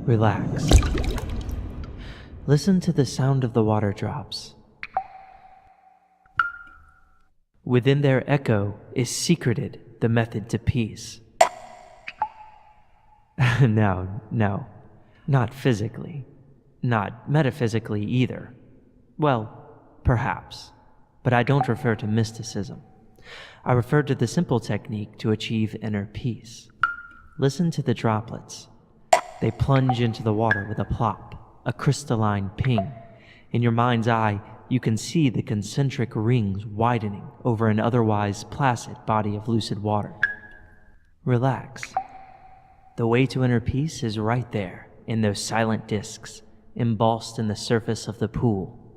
Relax. Listen to the sound of the water drops. Within their echo is secreted the method to peace. No, not physically, not metaphysically either. Well, perhaps, but I don't refer to mysticism. I refer to the simple technique to achieve inner peace. Listen to the droplets. They plunge into the water with a plop, a crystalline ping. In your mind's eye, you can see the concentric rings widening over an otherwise placid body of lucid water. Relax. The way to inner peace is right there, in those silent discs, embossed in the surface of the pool.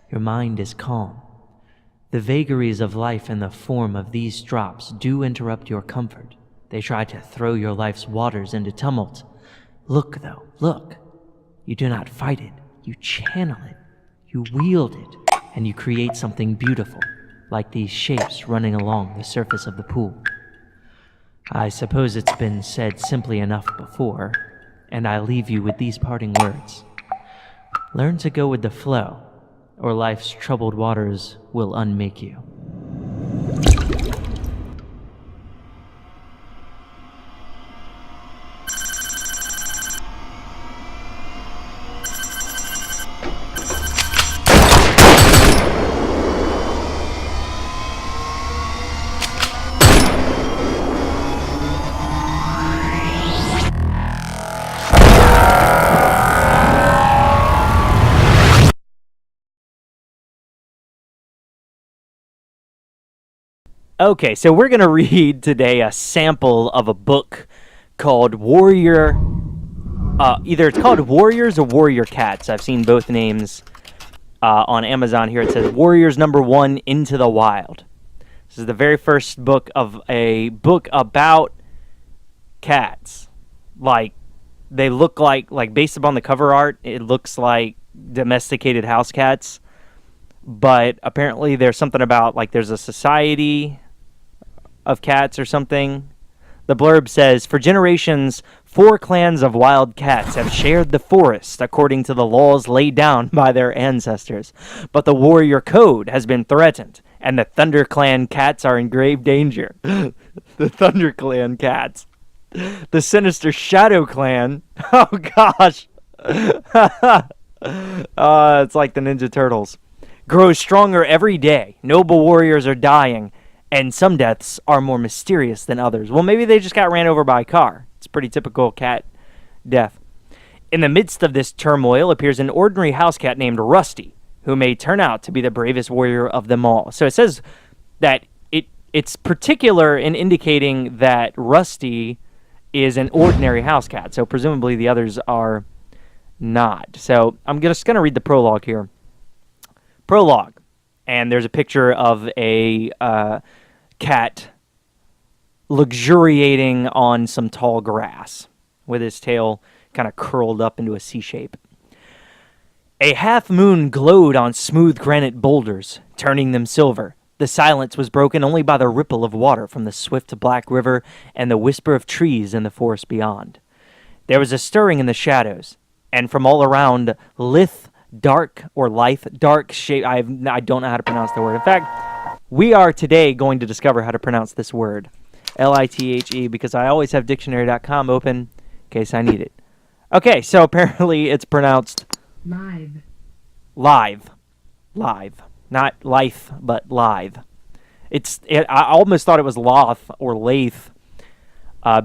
Your mind is calm. The vagaries of life in the form of these drops do interrupt your comfort. They try to throw your life's waters into tumult. Look, though, look. You do not fight it. You channel it. You wield it, and you create something beautiful, like these shapes running along the surface of the pool. I suppose it's been said simply enough before, and I leave you with these parting words. Learn to go with the flow, or life's troubled waters will unmake you. Okay, so we're going to read today a sample of a book called Warrior. Either it's called Warriors or Warrior Cats. I've seen both names on Amazon here. It says Warriors #1 Into the Wild. This is the very first book of a book about cats. Like, they look like based upon the cover art, it looks like domesticated house cats. But apparently there's something about, like, there's a society of cats or something. The blurb says, for generations, 4 clans of wild cats have shared the forest according to the laws laid down by their ancestors. But the warrior code has been threatened, and the Thunder Clan cats are in grave danger. The Thunder Clan cats. The sinister Shadow Clan. Oh, gosh. It's like the Ninja Turtles. Grows stronger every day. Noble warriors are dying, and some deaths are more mysterious than others. Well, maybe they just got ran over by a car. It's pretty typical cat death. In the midst of this turmoil appears an ordinary house cat named Rusty, who may turn out to be the bravest warrior of them all. So it says that it's particular in indicating that Rusty is an ordinary house cat. So presumably the others are not. So I'm just going to read the prologue here. Prologue. And there's a picture of a cat luxuriating on some tall grass with his tail kind of curled up into a C shape. A half moon glowed on smooth granite boulders, turning them silver. The silence was broken only by the ripple of water from the swift black river and the whisper of trees in the forest beyond. There was a stirring in the shadows, and from all around, dark shape. I don't know how to pronounce the word. In fact, we are today going to discover how to pronounce this word. Lithe, because I always have dictionary.com open in case I need it. Okay, so apparently it's pronounced live. Not life, but live. I almost thought it was loth or lathe,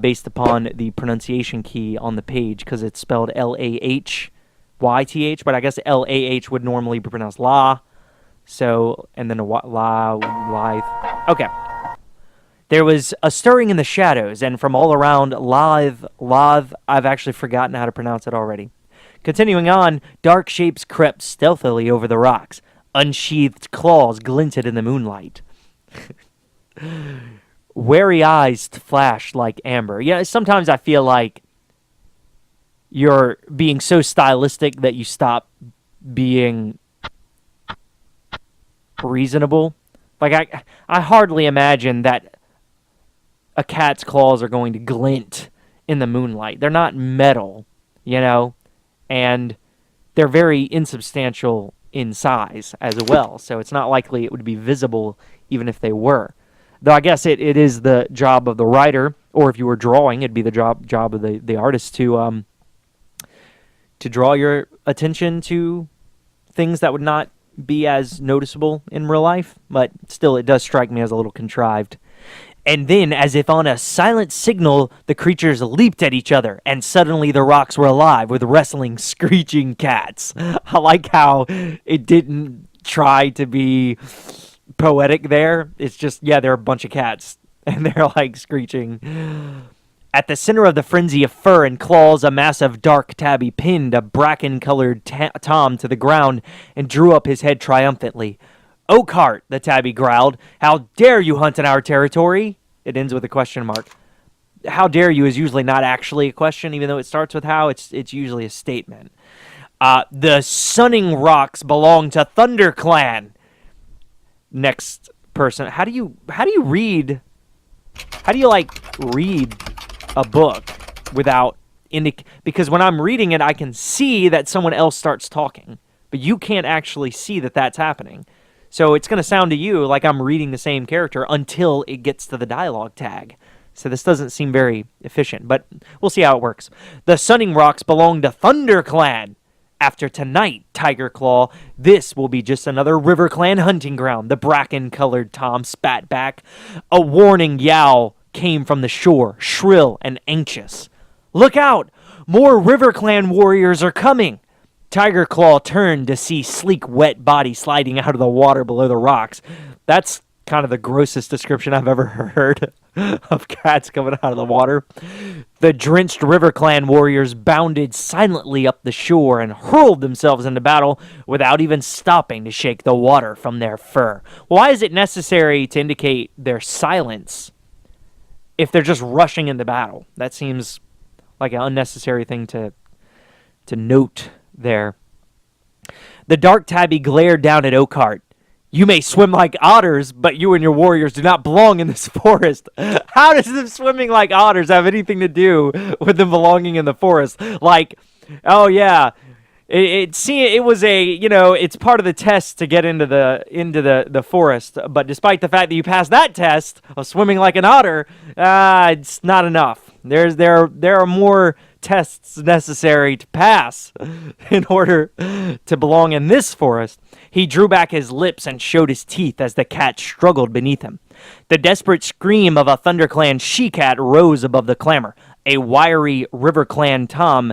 based upon the pronunciation key on the page, because it's spelled Lahyth, but I guess Lah would normally be pronounced la. So, and then live. Okay. There was a stirring in the shadows, and from all around, I've actually forgotten how to pronounce it already. Continuing on, dark shapes crept stealthily over the rocks. Unsheathed claws glinted in the moonlight. Wary eyes flashed like amber. Yeah, sometimes I feel like you're being so stylistic that you stop being reasonable. Like, I hardly imagine that a cat's claws are going to glint in the moonlight. They're not metal. and they're very insubstantial in size as well, so it's not likely it would be visible even if they were. Though I guess it is the job of the writer, or if you were drawing, it'd be the job of the artist to draw your attention to things that would not be as noticeable in real life, but still it does strike me as a little contrived. And then, as if on a silent signal, the creatures leaped at each other, and suddenly the rocks were alive with wrestling, screeching cats. I like how it didn't try to be poetic there. It's just, yeah, there are a bunch of cats, and they're like screeching. At the center of the frenzy of fur and claws, a massive dark tabby pinned a bracken-colored Tom to the ground and drew up his head triumphantly. "Oakhart," the tabby growled, "how dare you hunt in our territory?" It ends with a question mark. How dare you is usually not actually a question, even though it starts with how. It's usually a statement. The Sunning Rocks belong to ThunderClan. Next person. How do you read a book without because when I'm reading it, I can see that someone else starts talking, but you can't actually see that that's happening. So it's going to sound to you like I'm reading the same character until it gets to the dialogue tag. So this doesn't seem very efficient, but we'll see how it works. The Sunning Rocks belong to ThunderClan. After tonight, Tiger Claw, this will be just another RiverClan hunting ground, the bracken-colored Tom spat back. A warning yowl came from the shore, shrill and anxious. "Look out! More RiverClan warriors are coming!" Tiger Claw turned to see sleek, wet body sliding out of the water below the rocks. That's kind of the grossest description I've ever heard of cats coming out of the water. The drenched RiverClan warriors bounded silently up the shore and hurled themselves into battle without even stopping to shake the water from their fur. Why is it necessary to indicate their silence if they're just rushing into battle? That seems like an unnecessary thing to note there. The dark tabby glared down at Oakhart. "You may swim like otters, but you and your warriors do not belong in this forest." How does them swimming like otters have anything to do with them belonging in the forest? Like, oh yeah, it was it's part of the test to get into the forest. But despite the fact that you passed that test of swimming like an otter, it's not enough. There are more tests necessary to pass in order to belong in this forest. He drew back his lips and showed his teeth as the cat struggled beneath him. The desperate scream of a ThunderClan she-cat rose above the clamor. A wiry RiverClan Tom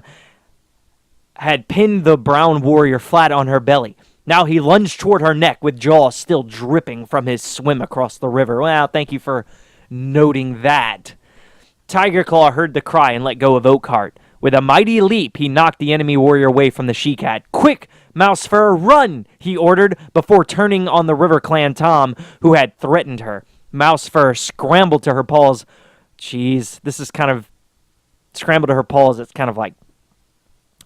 had pinned the brown warrior flat on her belly. Now he lunged toward her neck with jaws still dripping from his swim across the river. Well, thank you for noting that. Tiger Claw heard the cry and let go of Oakhart. With a mighty leap, he knocked the enemy warrior away from the she-cat. "Quick, Mousefur, run!" he ordered before turning on the RiverClan Tom, who had threatened her. Mousefur scrambled to her paws. Jeez, this is kind of scrambled to her paws. It's kind of like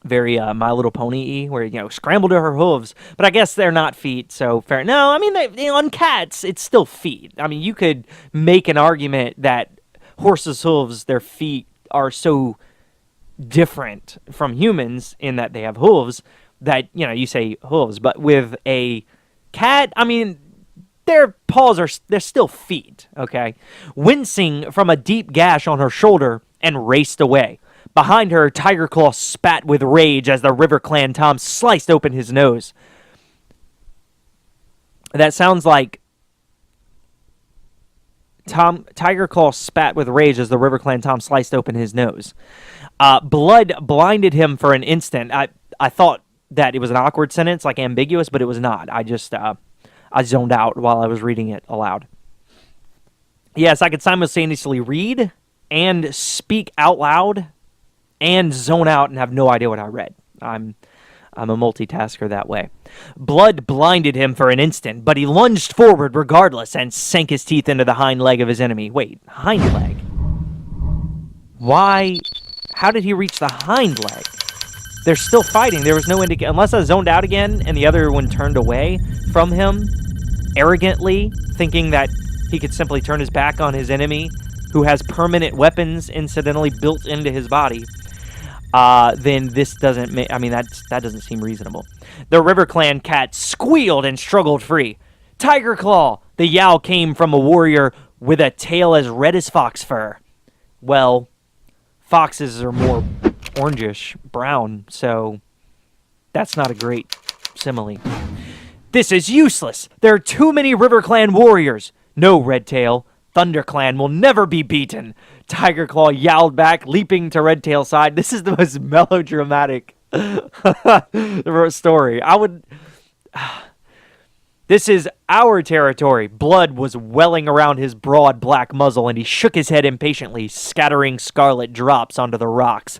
very My Little Pony-y, where, scramble to her hooves. But I guess they're not feet, so fair. No, I mean, on cats, it's still feet. I mean, you could make an argument that horses' hooves, their feet are so different from humans in that they have hooves that, you say hooves. But with a cat, I mean, their paws they're still feet, okay? Wincing from a deep gash on her shoulder and raced away. Behind her, Tiger Claw spat with rage as the RiverClan Tom sliced open his nose. That sounds like Tiger Claw spat with rage as the RiverClan Tom sliced open his nose. Blood blinded him for an instant. I thought that it was an awkward sentence, like ambiguous, but it was not. I just I zoned out while I was reading it aloud. Yes, I could simultaneously read and speak out loud and zone out and have no idea what I read. I'm a multitasker that way. Blood blinded him for an instant, but he lunged forward regardless and sank his teeth into the hind leg of his enemy. Wait, hind leg? Why? How did he reach the hind leg? They're still fighting. There was no indication. Unless I zoned out again and the other one turned away from him, arrogantly, thinking that he could simply turn his back on his enemy, who has permanent weapons incidentally built into his body. then this doesn't that doesn't seem reasonable. The River Clan cat squealed and struggled free. Tiger Claw! The yowl came from a warrior with a tail as red as fox fur. Well, foxes are more orangish brown, so that's not a great simile. This is useless. There are too many River Clan warriors. No, Redtail. Thunder Clan will never be beaten. Tiger Claw yowled back, leaping to Redtail's side. This is the most melodramatic story. This is our territory. Blood was welling around his broad black muzzle, and he shook his head impatiently, scattering scarlet drops onto the rocks.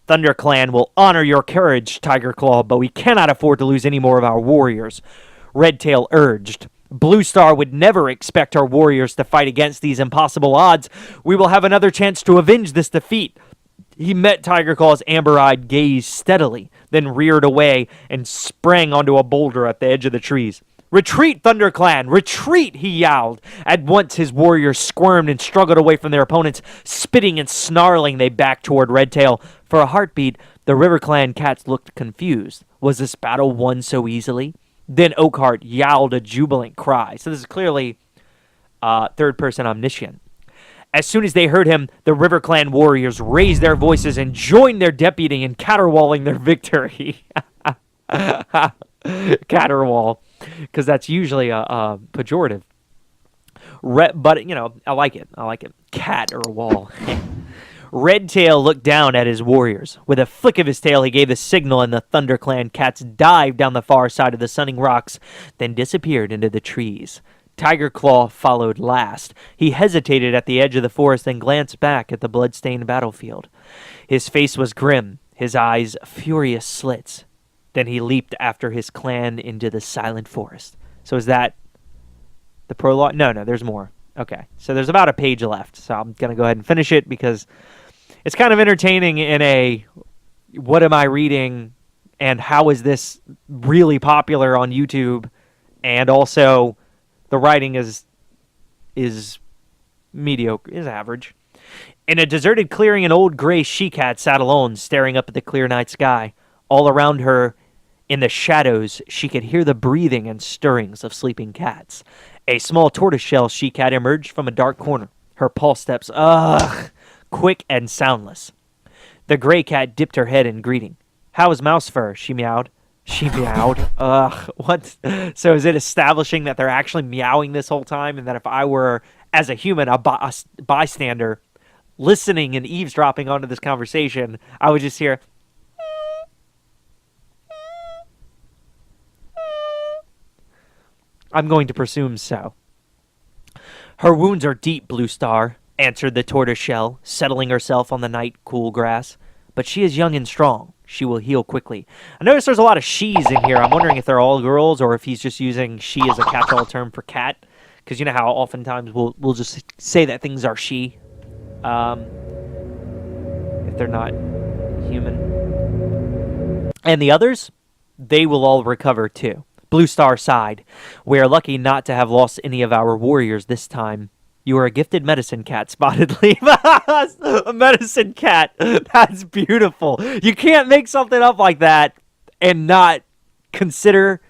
Thunder Clan will honor your courage, Tiger Claw, but we cannot afford to lose any more of our warriors. Redtail urged. Blue Star would never expect our warriors to fight against these impossible odds. We will have another chance to avenge this defeat. He met Tiger Claw's amber-eyed gaze steadily, then reared away and sprang onto a boulder at the edge of the trees. Retreat, Thunder Clan! Retreat! He yowled. At once his warriors squirmed and struggled away from their opponents. Spitting and snarling, they backed toward Redtail. For a heartbeat, the River Clan cats looked confused. Was this battle won so easily? Then Oakheart yowled a jubilant cry. So this is clearly third-person omniscient. As soon as they heard him, the River Clan warriors raised their voices and joined their deputy in caterwauling their victory. Caterwaul, because that's usually a pejorative. But, I like it. Cat or wall. Redtail looked down at his warriors. With a flick of his tail, he gave the signal, and the Thunder Clan cats dived down the far side of the sunning rocks, then disappeared into the trees. Tiger Claw followed last. He hesitated at the edge of the forest, then glanced back at the blood-stained battlefield. His face was grim, his eyes furious slits. Then he leaped after his clan into the silent forest. So is that the prologue? No, there's more. Okay, so there's about a page left, so I'm going to go ahead and finish it because it's kind of entertaining in a what am I reading and how is this really popular on YouTube, and also the writing is mediocre, is average. In a deserted clearing, an old gray she-cat sat alone, staring up at the clear night sky. All around her, in the shadows, she could hear the breathing and stirrings of sleeping cats. A small tortoiseshell she-cat emerged from a dark corner, her pulse steps, quick and soundless. The gray cat dipped her head in greeting. "How is Mouse Fur?" she meowed. She meowed. What? So is it establishing that they're actually meowing this whole time, and that if I were, as a human, a bystander, listening and eavesdropping onto this conversation, I would just hear... I'm going to presume so. "Her wounds are deep, Blue Star," answered the tortoiseshell, settling herself on the night cool grass. "But she is young and strong. She will heal quickly." I notice there's a lot of she's in here. I'm wondering if they're all girls or if he's just using she as a catch-all term for cat. Because you know how oftentimes we'll just say that things are she. If they're not human. And the others, they will all recover too. Blue Star sighed. "We are lucky not to have lost any of our warriors this time. You are a gifted medicine cat, Spotted Leaf." A medicine cat. That's beautiful. You can't make something up like that and not consider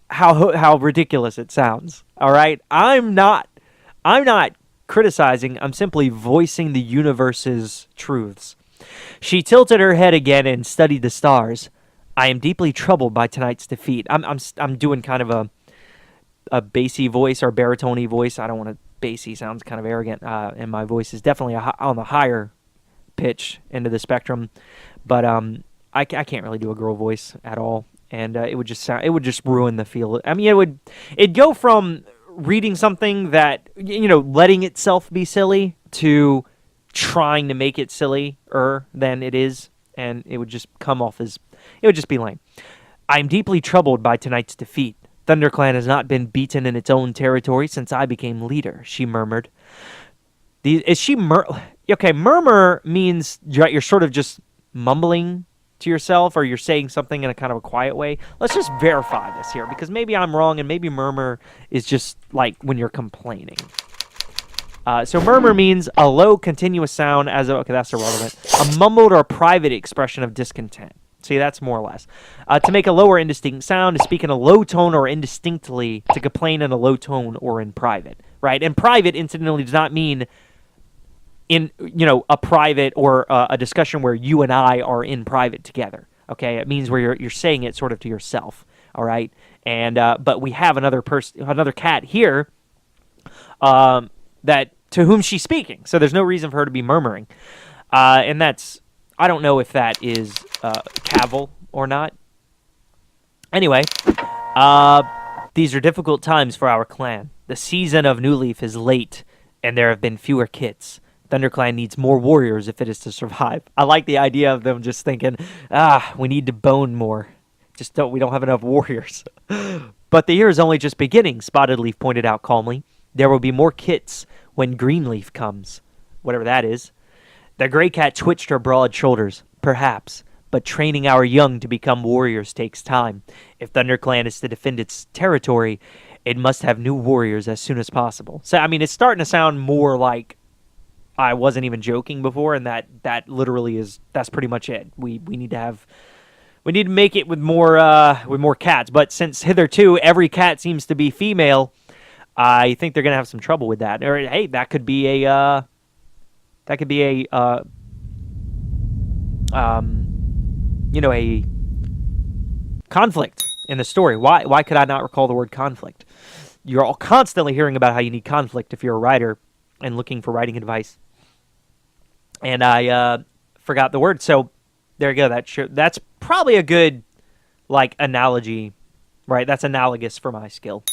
how ridiculous it sounds. All right? I'm not criticizing. I'm simply voicing the universe's truths. She tilted her head again and studied the stars. "I am deeply troubled by tonight's defeat." I'm doing kind of a bassy voice or baritone-y voice. I don't want to. Bassy sounds kind of arrogant, and my voice is definitely on the higher pitch end of the spectrum. But I can't really do a girl voice at all, and it would just ruin the feel. I mean, it'd go from reading something that letting itself be silly to trying to make it sillier than it is, and it would just come off as. It would just be lame. "I am deeply troubled by tonight's defeat. ThunderClan has not been beaten in its own territory since I became leader," she murmured. Okay, murmur means you're sort of just mumbling to yourself, or you're saying something in a kind of a quiet way. Let's just verify this here, because maybe I'm wrong, and maybe murmur is just like when you're complaining. So murmur means a low, continuous sound as okay, that's irrelevant. A mumbled or private expression of discontent. See, that's more or less. To make a low or indistinct sound, to speak in a low tone or indistinctly, to complain in a low tone or in private, right? And private, incidentally, does not mean in, a private or a discussion where you and I are in private together, okay? It means where you're saying it sort of to yourself, all right? And but we have another cat here that to whom she's speaking, so there's no reason for her to be murmuring. And that's, I don't know if that is cavil or not. Anyway, these are difficult times for our clan. The season of New Leaf is late, and there have been fewer kits. ThunderClan needs more warriors if it is to survive. I like the idea of them just thinking, we need to bone more. We don't have enough warriors. But the year is only just beginning, Spotted Leaf pointed out calmly. There will be more kits when Greenleaf comes, whatever that is. The gray cat twitched her broad shoulders. Perhaps, but training our young to become warriors takes time. If ThunderClan is to defend its territory, it must have new warriors as soon as possible. So, I mean, it's starting to sound more like I wasn't even joking before, and that literally is, that's pretty much it. We need to make it with more cats. But since hitherto every cat seems to be female, I think they're gonna have some trouble with that. Or hey, that could be a a conflict in the story. Why could I not recall the word conflict? You're all constantly hearing about how you need conflict if you're a writer and looking for writing advice. And I forgot the word, so there you go. That's probably a good analogy, right? That's analogous for my skill.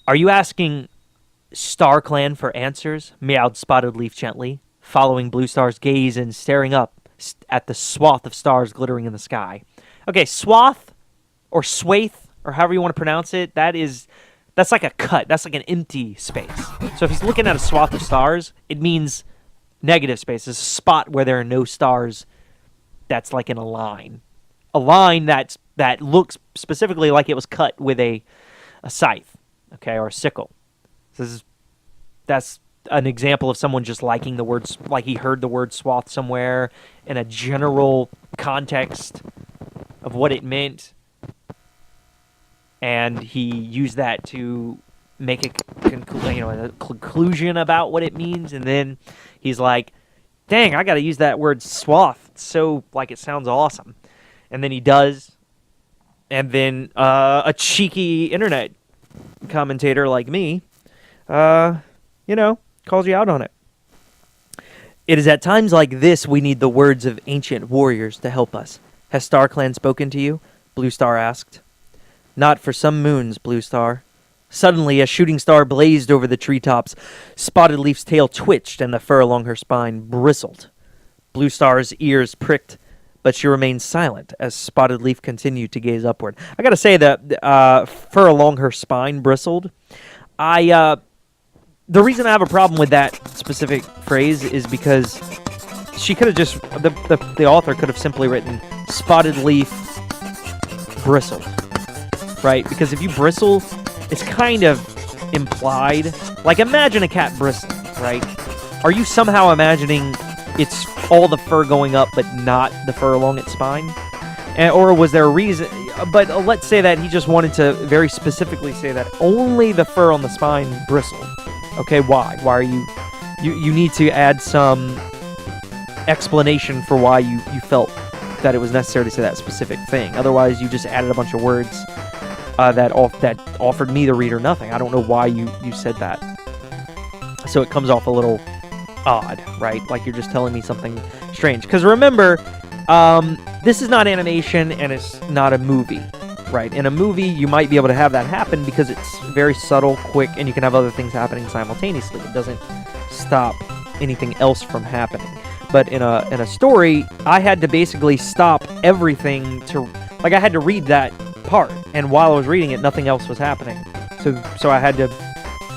Are you asking StarClan for answers? Meowed Spotted Leaf gently, following Blue Star's gaze and staring up at the swath of stars glittering in the sky. Okay, swath or swath or however you want to pronounce it, that's like a cut. That's like an empty space. So if he's looking at a swath of stars, it means negative space. It's a spot where there are no stars that's like in a line. A line that looks specifically like it was cut with a scythe, okay, or a sickle. That's an example of someone just liking the words, like he heard the word swath somewhere in a general context of what it meant, and he used that to make a conclusion about what it means, and then he's like, dang, I gotta use that word swath, so it sounds awesome. And then he does, and then a cheeky internet commentator like me calls you out on it. It is at times like this we need the words of ancient warriors to help us. Has StarClan spoken to you? Blue Star asked. Not for some moons, Blue Star. Suddenly, a shooting star blazed over the treetops. Spotted Leaf's tail twitched and the fur along her spine bristled. Blue Star's ears pricked, but she remained silent as Spotted Leaf continued to gaze upward. I gotta say that fur along her spine bristled. The reason I have a problem with that specific phrase is because she could have just, the author could have simply written Spotted Leaf bristled, right? Because if you bristle, it's kind of implied. Like, imagine a cat bristling, right? Are you somehow imagining it's all the fur going up, but not the fur along its spine? Or was there a reason? But let's say that he just wanted to very specifically say that only the fur on the spine bristled. Okay, why? Why are you need to add some explanation for why you felt that it was necessary to say that specific thing. Otherwise, you just added a bunch of words that offered me, the reader, nothing. I don't know why you said that. So it comes off a little odd, right? Like you're just telling me something strange. Because remember, this is not animation and it's not a movie, right? In a movie, you might be able to have that happen because it's very subtle, quick, and you can have other things happening simultaneously. It doesn't stop anything else from happening. But in a story, I had to basically stop everything I had to read that part, and while I was reading it, nothing else was happening. So I had to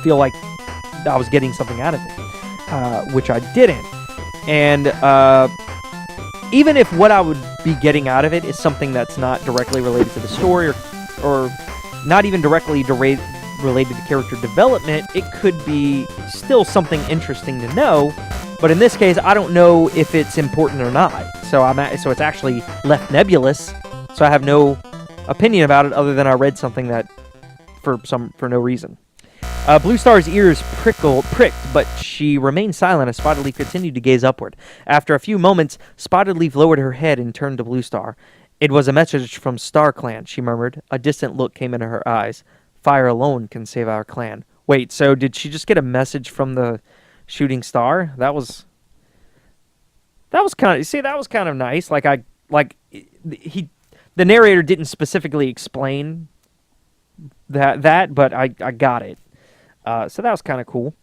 feel like I was getting something out of it, which I didn't. And even if what I would be getting out of it is something that's not directly related to the story, or not even directly related related to character development, it could be still something interesting to know. But in this case, I don't know if it's important or not. So it's actually left nebulous. So I have no opinion about it other than I read something that for no reason. Blue Star's ears pricked, but she remained silent as Spotted Leaf continued to gaze upward. After a few moments, Spotted Leaf lowered her head and turned to Blue Star. "It was a message from Star Clan," she murmured. A distant look came into her eyes. "Fire alone can save our clan." Wait, so did she just get a message from the shooting star? That was kind of nice. The narrator didn't specifically explain that, but I got it. So that was kind of cool.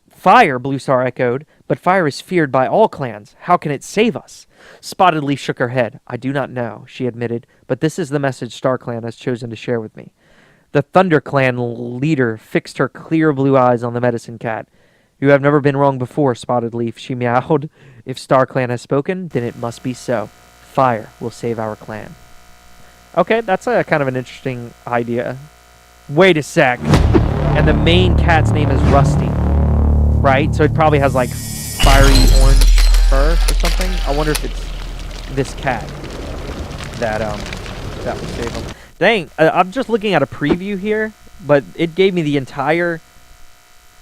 "Fire," Blue Star echoed, "but fire is feared by all clans. How can it save us?" Spotted Leaf shook her head. "I do not know," she admitted, "but this is the message Star Clan has chosen to share with me." The Thunder Clan leader fixed her clear blue eyes on the medicine cat. "You have never been wrong before, Spotted Leaf," she meowed. "If Star Clan has spoken, then it must be so. Fire will save our clan." Okay, that's a kind of an interesting idea. Wait a sec. And the main cat's name is Rusty, right? So it probably has like fiery orange fur or something. I wonder if it's this cat that will save him. Dang, I'm just looking at a preview here, but it gave me the entire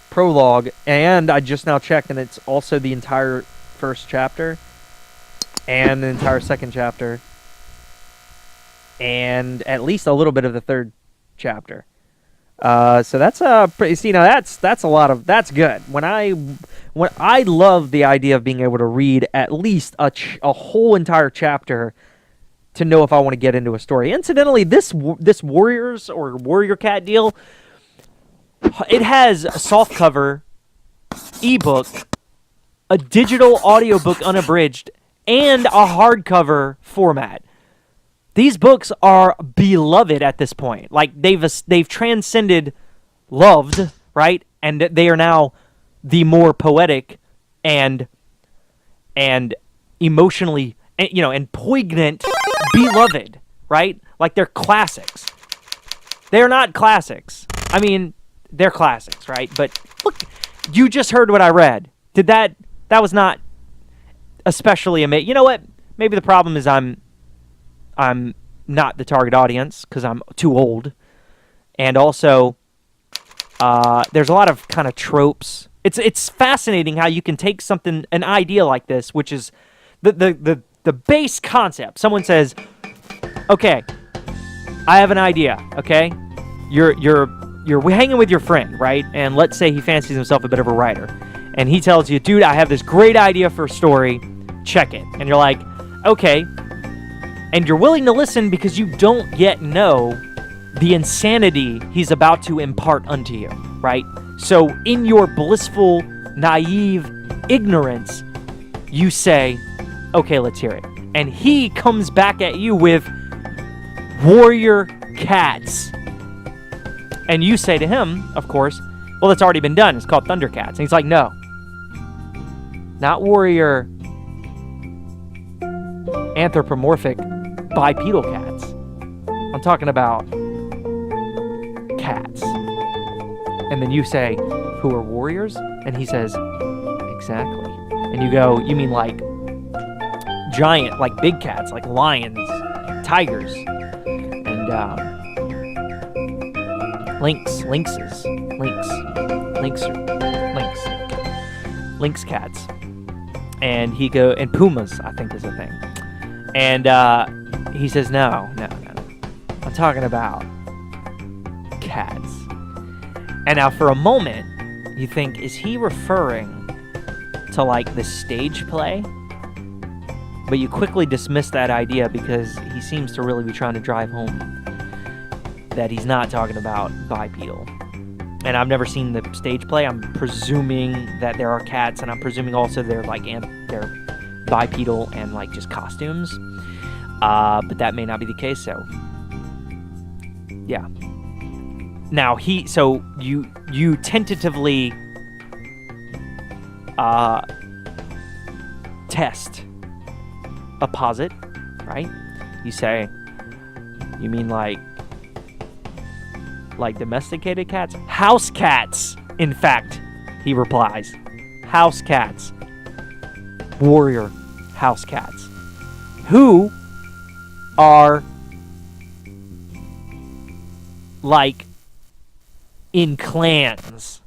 prologue, and I just now checked, and it's also the entire first chapter, and the entire second chapter, and at least a little bit of the third chapter. So that's pretty. That's a lot of. That's good. When I love the idea of being able to read at least a whole entire chapter to know if I want to get into a story. Incidentally, this Warriors or Warrior Cat deal, it has a softcover ebook, a digital audiobook unabridged, and a hardcover format. These books are beloved at this point. Like they've transcended loved, right? And they are now the more poetic and emotionally, and poignant beloved, right? Like they're classics. They're not classics. I mean, they're classics, right? But look, you just heard what I read. That was not especially amazing. You know what? Maybe the problem is I'm not the target audience because I'm too old. And also, there's a lot of kind of tropes. It's fascinating how you can take an idea like this, which is the base concept. Someone says, "Okay, I have an idea." Okay, you're hanging with your friend, right? And let's say he fancies himself a bit of a writer, and he tells you, "Dude, I have this great idea for a story. Check it." And you're like, "Okay." And you're willing to listen because you don't yet know the insanity he's about to impart unto you, right? So in your blissful, naive ignorance, you say, "Okay, let's hear it." And he comes back at you with Warrior Cats. And you say to him, of course, "Well, it's already been done. It's called Thundercats." And he's like, "No. Not warrior anthropomorphic bipedal cats. I'm talking about cats." And then you say, "Who are warriors?" And he says, "Exactly." And you go, "You mean like giant, like big cats, like lions, tigers, and lynx cats." And and pumas, I think, is a thing. And he says, no. I'm talking about cats. And now for a moment, you think, is he referring to like the stage play? But you quickly dismiss that idea because he seems to really be trying to drive home that he's not talking about bipedal. And I've never seen the stage play. I'm presuming that there are cats, and I'm presuming also they're bipedal and like just costumes. But that may not be the case, so yeah. Now you tentatively test a posit, right? You say, "You mean like like domesticated cats? House cats, in fact, he replies. House cats. Warrior house cats. Who are like in clans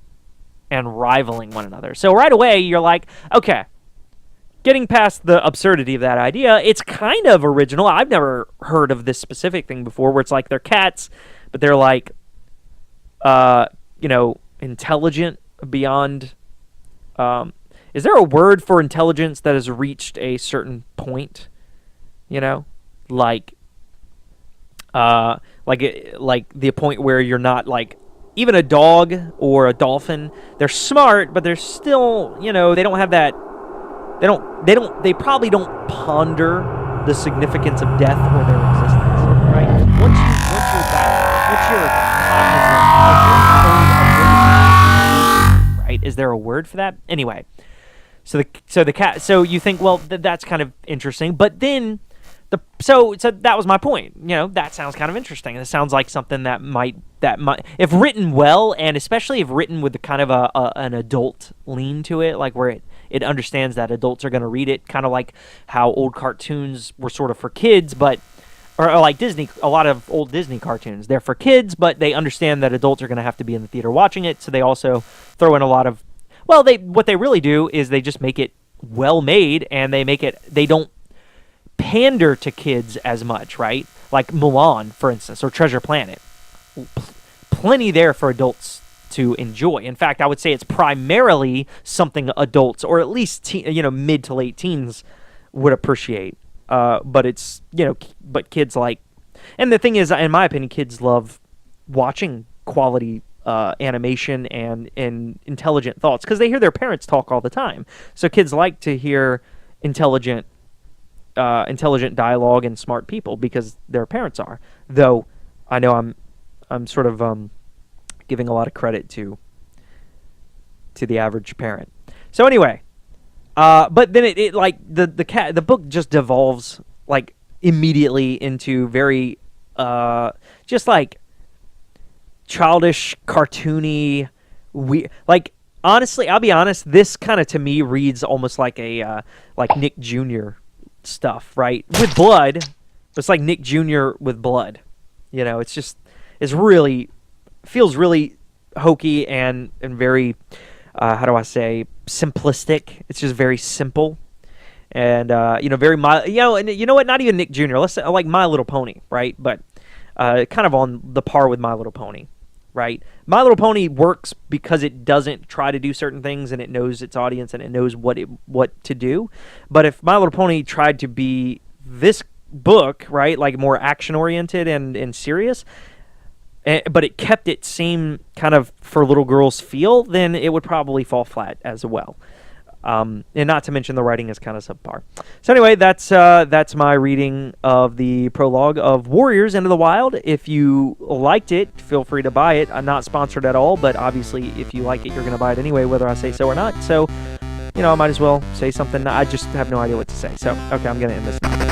and rivaling one another. So right away, you're like, okay, getting past the absurdity of that idea, it's kind of original. I've never heard of this specific thing before where it's like they're cats, but they're like, intelligent beyond... is there a word for intelligence that has reached a certain point? Like the point where you're not like... Even a dog or a dolphin, they're smart, but they're still, they don't have that... They probably don't ponder the significance of death or their existence, right? Once you're cognizant of your own ability, right? Is there a word for that? Anyway, so the cat. So you think, well, that's kind of interesting, but then so that was my point. That sounds kind of interesting. It sounds like something that might, if written well, and especially if written with the kind of an adult lean to it, like where it understands that adults are going to read it, kind of like how old cartoons were sort of for kids, or like Disney, a lot of old Disney cartoons, they're for kids, but they understand that adults are going to have to be in the theater watching it, so they also throw in a lot of, what they really do is they just make it well made, and they don't pander to kids as much, right? Like Mulan, for instance, or Treasure Planet. Plenty there for adults to enjoy. In fact, I would say it's primarily something adults, or at least mid to late teens, would appreciate. But it's but kids like, and the thing is, in my opinion, kids love watching quality animation and intelligent thoughts because they hear their parents talk all the time. So kids like to hear intelligent dialogue and smart people because their parents are. Though I know I'm sort of giving a lot of credit to the average parent. So anyway, but then it like the book just devolves like immediately into very just like childish, cartoony, like honestly, I'll be honest, this kind of to me reads almost like a like Nick Jr. stuff, right? With blood, but it's like Nick Jr. with blood. It's really feels really hokey and very how do I say, simplistic. It's just very simple and very mild, and you know what, not even Nick Jr. Let's say like My Little Pony, right? But kind of on the par with My Little Pony, right? My Little Pony works because it doesn't try to do certain things and it knows its audience and it knows what to do. But if My Little Pony tried to be this book, right, like more action oriented and serious, but it kept its same kind of for little girls feel, then it would probably fall flat as well. And not to mention the writing is kind of subpar. So anyway, that's my reading of the prologue of Warriors Into the Wild. If you liked it, feel free to buy it. I'm not sponsored at all, but obviously if you like it, you're going to buy it anyway, whether I say so or not. So, I might as well say something. I just have no idea what to say. So, okay, I'm going to end this now.